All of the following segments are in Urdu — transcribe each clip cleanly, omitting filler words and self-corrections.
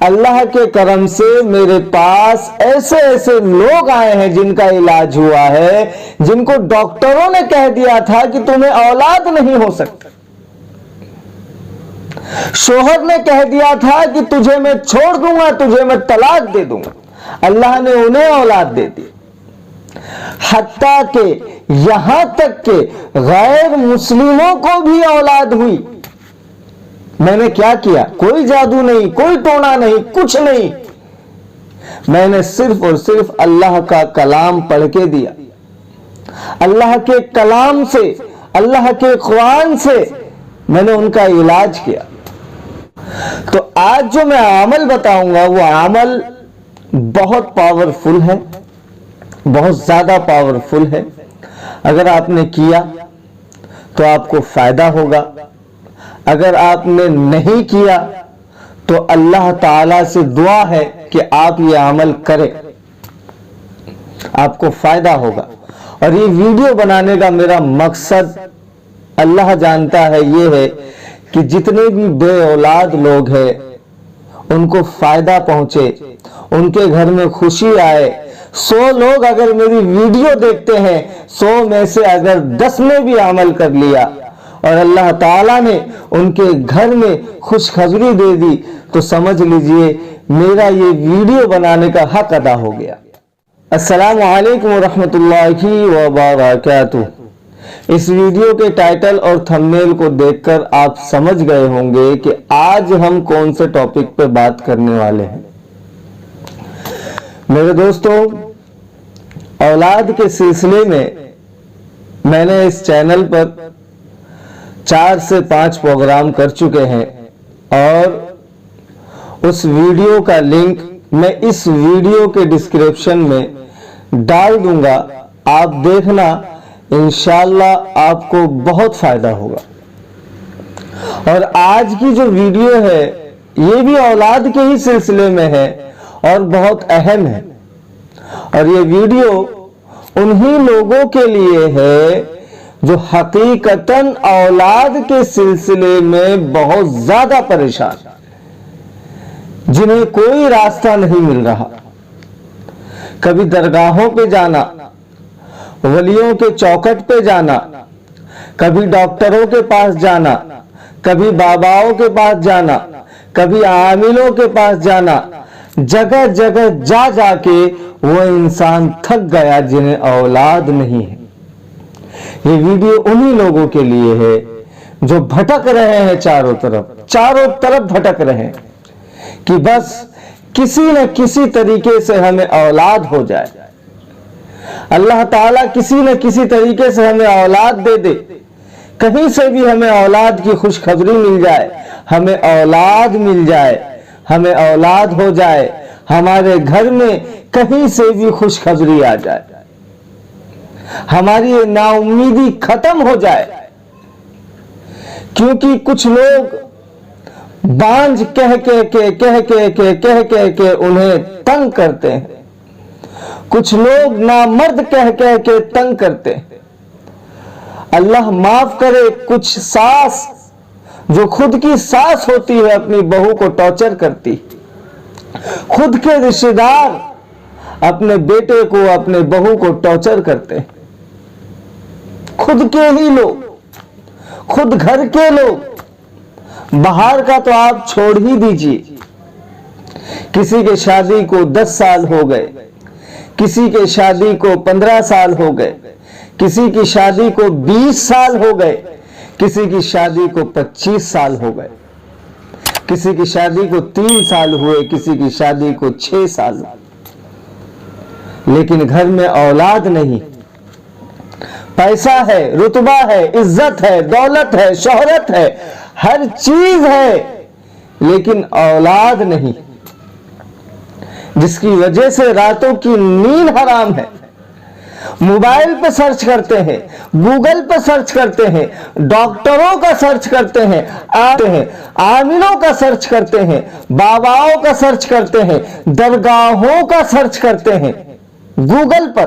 اللہ کے کرم سے میرے پاس ایسے ایسے لوگ آئے ہیں جن کا علاج ہوا ہے، جن کو ڈاکٹروں نے کہہ دیا تھا کہ تمہیں اولاد نہیں ہو سکتی، شوہر نے کہہ دیا تھا کہ تجھے میں چھوڑ دوں گا، تجھے میں طلاق دے دوں گا، اللہ نے انہیں اولاد دے دی۔ حتیٰ کہ یہاں تک کہ غیر مسلموں کو بھی اولاد ہوئی۔ میں نے کیا کیا؟ کوئی جادو نہیں، کوئی ٹونا نہیں، کچھ نہیں، میں نے صرف اور صرف اللہ کا کلام پڑھ کے دیا، اللہ کے کلام سے، اللہ کے قرآن سے میں نے ان کا علاج کیا۔ تو آج جو میں عمل بتاؤں گا وہ عمل بہت پاورفل ہے، بہت زیادہ پاورفل ہے۔ اگر آپ نے کیا تو آپ کو فائدہ ہوگا، اگر آپ نے نہیں کیا تو اللہ تعالی سے دعا ہے کہ آپ یہ عمل کریں، آپ کو فائدہ ہوگا۔ اور یہ ویڈیو بنانے کا میرا مقصد اللہ جانتا ہے، یہ ہے کہ جتنے بھی بے اولاد لوگ ہیں ان کو فائدہ پہنچے، ان کے گھر میں خوشی آئے۔ 100 لوگ اگر میری ویڈیو دیکھتے ہیں، 100 میں سے اگر 10 نے بھی عمل کر لیا اور اللہ تعالیٰ نے ان کے گھر میں خوشخبری دے دی تو سمجھ لیجئے میرا یہ ویڈیو بنانے کا حق ادا ہو گیا۔ السلام علیکم ورحمۃ اللہ وبرکاتہ۔ اس ویڈیو کے ٹائٹل اور تھمبنیل کو دیکھ کر آپ سمجھ گئے ہوں گے کہ آج ہم کون سے ٹاپک پہ بات کرنے والے ہیں۔ میرے دوستو، اولاد کے سلسلے میں نے اس چینل پر 4 سے 5 پروگرام کر چکے ہیں، اور اس ویڈیو کا لنک میں اس ویڈیو کے ڈسکرپشن میں ڈال دوں گا، آپ دیکھنا، انشاءاللہ آپ کو بہت فائدہ ہوگا۔ اور آج کی جو ویڈیو ہے یہ بھی اولاد کے ہی سلسلے میں ہے اور بہت اہم ہے، اور یہ ویڈیو انہی لوگوں کے لیے ہے جو حقیقتاً اولاد کے سلسلے میں بہت زیادہ پریشان، جنہیں کوئی راستہ نہیں مل رہا۔ کبھی درگاہوں پہ جانا، ولیوں کے چوکٹ پہ جانا، کبھی ڈاکٹروں کے پاس جانا، کبھی باباؤں کے پاس جانا، کبھی عاملوں کے پاس جانا، جگہ جگہ جا جا کے وہ انسان تھک گیا جنہیں اولاد نہیں ہے۔ یہ ویڈیو انہی لوگوں کے لیے ہے جو بھٹک رہے ہیں، چاروں طرف بھٹک رہے ہیں کہ بس کسی نہ کسی طریقے سے ہمیں اولاد ہو جائے، اللہ تعالیٰ کسی نہ کسی طریقے سے ہمیں اولاد دے دے، کہیں سے بھی ہمیں اولاد کی خوشخبری مل جائے، ہمیں اولاد مل جائے، ہمیں اولاد ہو جائے، ہمارے گھر میں کہیں سے بھی خوشخبری آ جائے، ہماری یہ نا امیدی ختم ہو جائے۔ کیونکہ کچھ لوگ بانجھ کہہ کے انہیں تنگ کرتے ہیں، کچھ لوگ نامرد کہہ کے تنگ کرتے ہیں۔ اللہ معاف کرے، کچھ ساس جو خود کی ساس ہوتی ہے اپنی بہو کو ٹارچر کرتی، خود کے رشتہ دار اپنے بیٹے کو، اپنے بہو کو ٹارچر کرتے ہیں، خود کے ہی لوگ، خود گھر کے لوگ، باہر کا تو آپ چھوڑ ہی دیجئے۔ کسی کے شادی کو 10 سال ہو گئے، کسی کے شادی کو 15 سال ہو گئے، کسی کی شادی کو 20 سال ہو گئے، کسی کی شادی کو 25 سال ہو گئے، کسی کی شادی کو 3 سال ہوئے، کسی کی شادی کو 6 سال ہوئے، لیکن گھر میں اولاد نہیں۔ پیسہ ہے، رتبہ ہے، عزت ہے، دولت ہے، شہرت ہے، ہر چیز ہے، لیکن اولاد نہیں، جس کی وجہ سے راتوں کی نیند حرام ہے۔ موبائل پہ سرچ کرتے ہیں، گوگل پہ سرچ کرتے ہیں، ڈاکٹروں کا سرچ کرتے ہیں، عاملوں کا سرچ کرتے ہیں، باباؤں کا سرچ کرتے ہیں، درگاہوں کا سرچ کرتے ہیں گوگل پر،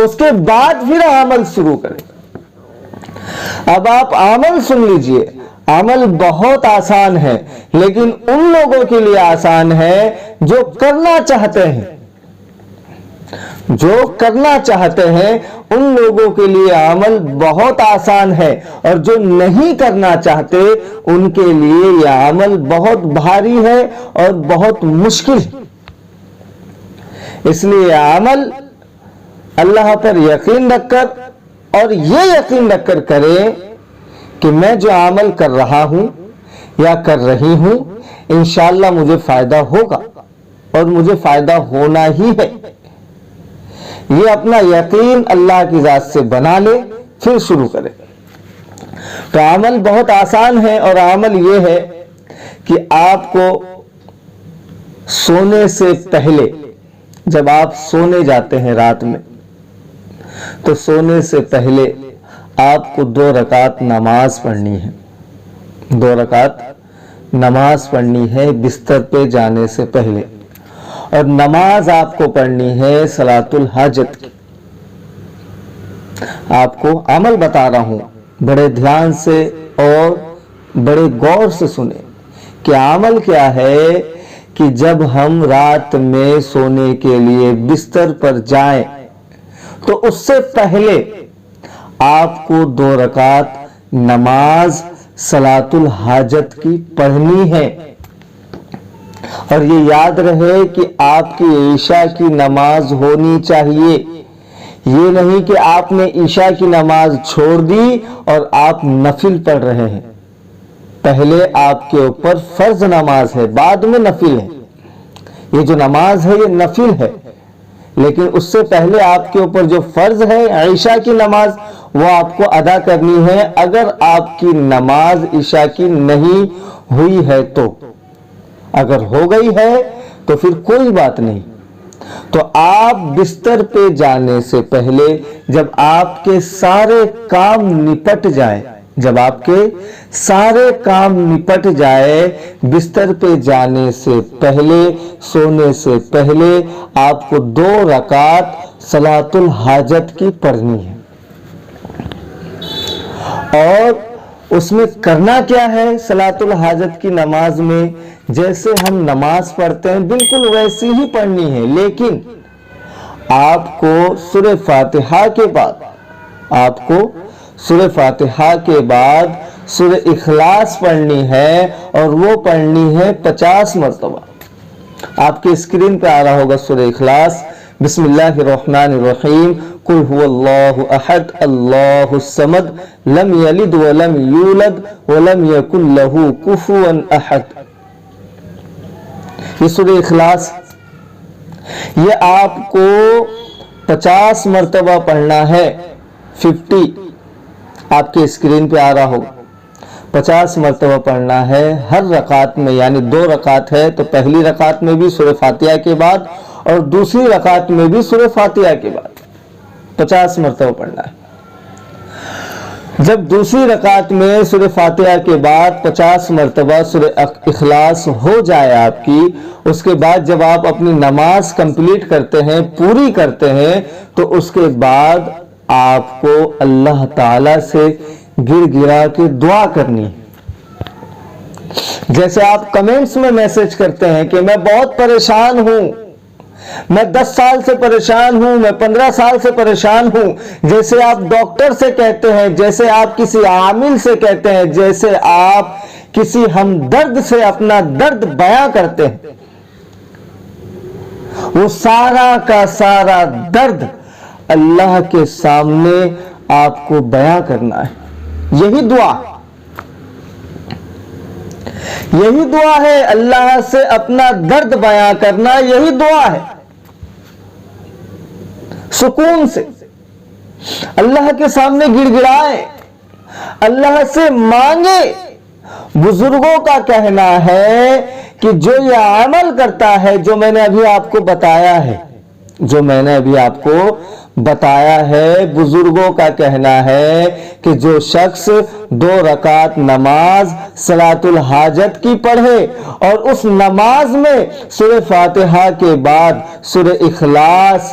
اس کے بعد پھر عمل شروع کریں۔ اب آپ عمل سن لیجئے، عمل بہت آسان ہے، لیکن ان لوگوں کے لیے آسان ہے جو کرنا چاہتے ہیں، جو کرنا چاہتے ہیں ان لوگوں کے لیے عمل بہت آسان ہے، اور جو نہیں کرنا چاہتے ان کے لیے یہ عمل بہت بھاری ہے اور بہت مشکل ہے۔ اس لیے عمل اللہ پر یقین رکھ کر اور یہ یقین رکھ کر کرے کہ میں جو عمل کر رہا ہوں یا کر رہی ہوں انشاءاللہ مجھے فائدہ ہوگا اور مجھے فائدہ ہونا ہی ہے۔ یہ اپنا یقین اللہ کی ذات سے بنا لے، پھر شروع کرے۔ تو عمل بہت آسان ہے، اور عمل یہ ہے کہ آپ کو سونے سے پہلے، جب آپ سونے جاتے ہیں رات میں، تو سونے سے پہلے آپ کو 2 رکعت نماز پڑھنی ہے۔ 2 رکعت نماز پڑھنی ہے بستر پہ جانے سے پہلے، اور نماز آپ کو پڑھنی ہے صلاۃ الحاجت کی۔ آپ کو عمل بتا رہا ہوں، بڑے دھیان سے اور بڑے غور سے سنیں کہ عمل کیا ہے کہ جب ہم رات میں سونے کے لیے بستر پر جائیں تو اس سے پہلے آپ کو 2 رکعت نماز صلاۃ الحاجت کی پڑھنی ہے۔ اور یہ یاد رہے کہ آپ کی عشاء کی نماز ہونی چاہیے، یہ نہیں کہ آپ نے عشاء کی نماز چھوڑ دی اور آپ نفل پڑھ رہے ہیں۔ پہلے آپ کے اوپر فرض نماز ہے، بعد میں نفل ہے۔ یہ جو نماز ہے یہ نفل ہے، لیکن اس سے پہلے آپ کے اوپر جو فرض ہے عشاء کی نماز، وہ آپ کو ادا کرنی ہے۔ اگر آپ کی نماز عشاء کی نہیں ہوئی ہے تو، اگر ہو گئی ہے تو پھر کوئی بات نہیں۔ تو آپ بستر پہ جانے سے پہلے جب آپ کے سارے کام نپٹ جائے، جب آپ کے سارے کام نپٹ جائے، بستر پہ جانے سے پہلے، سونے سے پہلے آپ کو 2 رکعت صلاۃ الحاجت کی پڑھنی ہے۔ اور اس میں کرنا کیا ہے صلاۃ الحاجت کی نماز میں؟ جیسے ہم نماز پڑھتے ہیں بالکل ویسی ہی پڑھنی ہے، لیکن آپ کو سورہ فاتحہ کے بعد، آپ کو سورہ فاتحہ کے بعد سورہ اخلاص پڑھنی ہے، اور وہ پڑھنی ہے 50 مرتبہ۔ آپ کے اسکرین پہ آ رہا ہوگا سورہ اخلاص۔ بسم اللہ الرحمن الرحیم، قل هو اللہ احد اللہ الصمد لم یلد ولم یولد ولم یکن لہ کفوا احد۔ یہ سورہ اخلاص، یہ آپ کو 50 مرتبہ پڑھنا ہے۔ 50 آپ کے اسکرین پہ آ رہا ہوگا، 50 مرتبہ پڑھنا ہے ہر رکعت میں، یعنی 2 رکعت ہے تو پہلی رکعت میں بھی سورہ فاتحہ کے بعد اور دوسری رکعت میں بھی سورہ فاتحہ کے بعد 50 مرتبہ پڑھنا ہے۔ جب دوسری رکعت میں سورہ فاتحہ کے بعد 50 مرتبہ سورہ اخلاص ہو جائے آپ کی، اس کے بعد جب آپ اپنی نماز کمپلیٹ کرتے ہیں، پوری کرتے ہیں، تو اس کے بعد آپ کو اللہ تعالی سے گر گرا کے دعا کرنی ہے۔ جیسے آپ کمنٹس میں میسج کرتے ہیں کہ میں بہت پریشان ہوں، میں 10 سال سے پریشان ہوں، میں 15 سال سے پریشان ہوں، جیسے آپ ڈاکٹر سے کہتے ہیں، جیسے آپ کسی عامل سے کہتے ہیں، جیسے آپ کسی ہمدرد سے اپنا درد بیان کرتے ہیں، وہ سارا کا سارا درد اللہ کے سامنے آپ کو بیان کرنا ہے۔ یہی دعا، یہی دعا ہے، اللہ سے اپنا درد بیان کرنا، یہی دعا ہے۔ سکون سے اللہ کے سامنے گڑ گڑائیں، اللہ سے مانگے۔ بزرگوں کا کہنا ہے کہ جو یہ عمل کرتا ہے، جو میں نے ابھی آپ کو بتایا ہے، جو میں نے ابھی آپ کو بتایا ہے، بزرگوں کا کہنا ہے کہ جو شخص 2 رکعت نماز صلاۃ الحاجت کی پڑھے اور اس نماز میں سورہ فاتحہ کے بعد سورہ اخلاص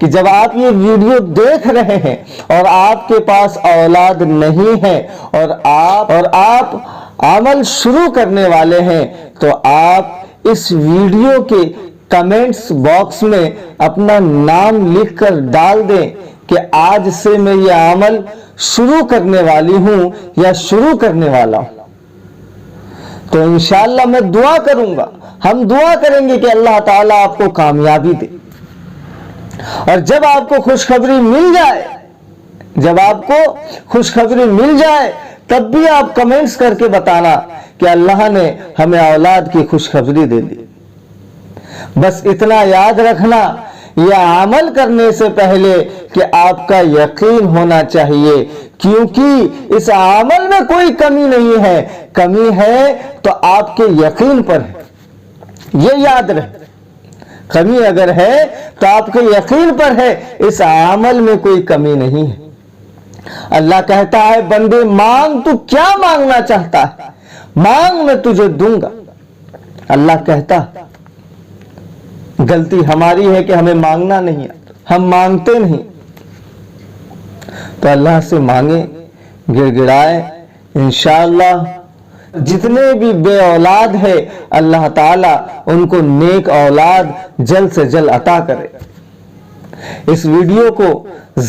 کہ جب آپ یہ ویڈیو دیکھ رہے ہیں اور آپ کے پاس اولاد نہیں ہے اور آپ عمل شروع کرنے والے ہیں تو آپ اس ویڈیو کے کمنٹس باکس میں اپنا نام لکھ کر ڈال دیں کہ آج سے میں یہ عمل شروع کرنے والی ہوں یا شروع کرنے والا ہوں. تو انشاءاللہ میں دعا کروں گا, ہم دعا کریں گے کہ اللہ تعالیٰ آپ کو کامیابی دے. اور جب آپ کو خوشخبری مل جائے تب بھی آپ کمنٹس کر کے بتانا کہ اللہ نے ہمیں اولاد کی خوشخبری دے دی. بس اتنا یاد رکھنا, یہ عمل کرنے سے پہلے کہ آپ کا یقین ہونا چاہیے, کیونکہ اس عمل میں کوئی کمی نہیں ہے, کمی ہے تو آپ کے یقین پر ہے. یہ یاد رہے, کمی اگر ہے تو آپ کے یقین پر ہے, اس عمل میں کوئی کمی نہیں ہے. اللہ کہتا ہے بندے مانگ, تو کیا مانگنا چاہتا ہے, مانگ میں تجھے دوں گا. اللہ کہتا غلطی ہماری ہے کہ ہمیں مانگنا نہیں آتا, ہم مانگتے نہیں. تو اللہ سے مانگیں, گڑ گڑائیں. انشاءاللہ جتنے بھی بے اولاد ہے اللہ تعالیٰ ان کو نیک اولاد جلد سے جلد عطا کرے. اس ویڈیو کو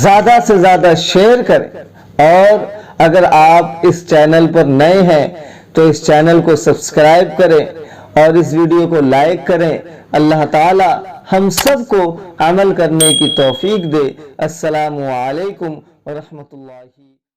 زیادہ سے زیادہ شیئر کریں, اور اگر آپ اس چینل پر نئے ہیں تو اس چینل کو سبسکرائب کریں اور اس ویڈیو کو لائک کریں. اللہ تعالیٰ ہم سب کو عمل کرنے کی توفیق دے. السلام علیکم ورحمۃ اللہ.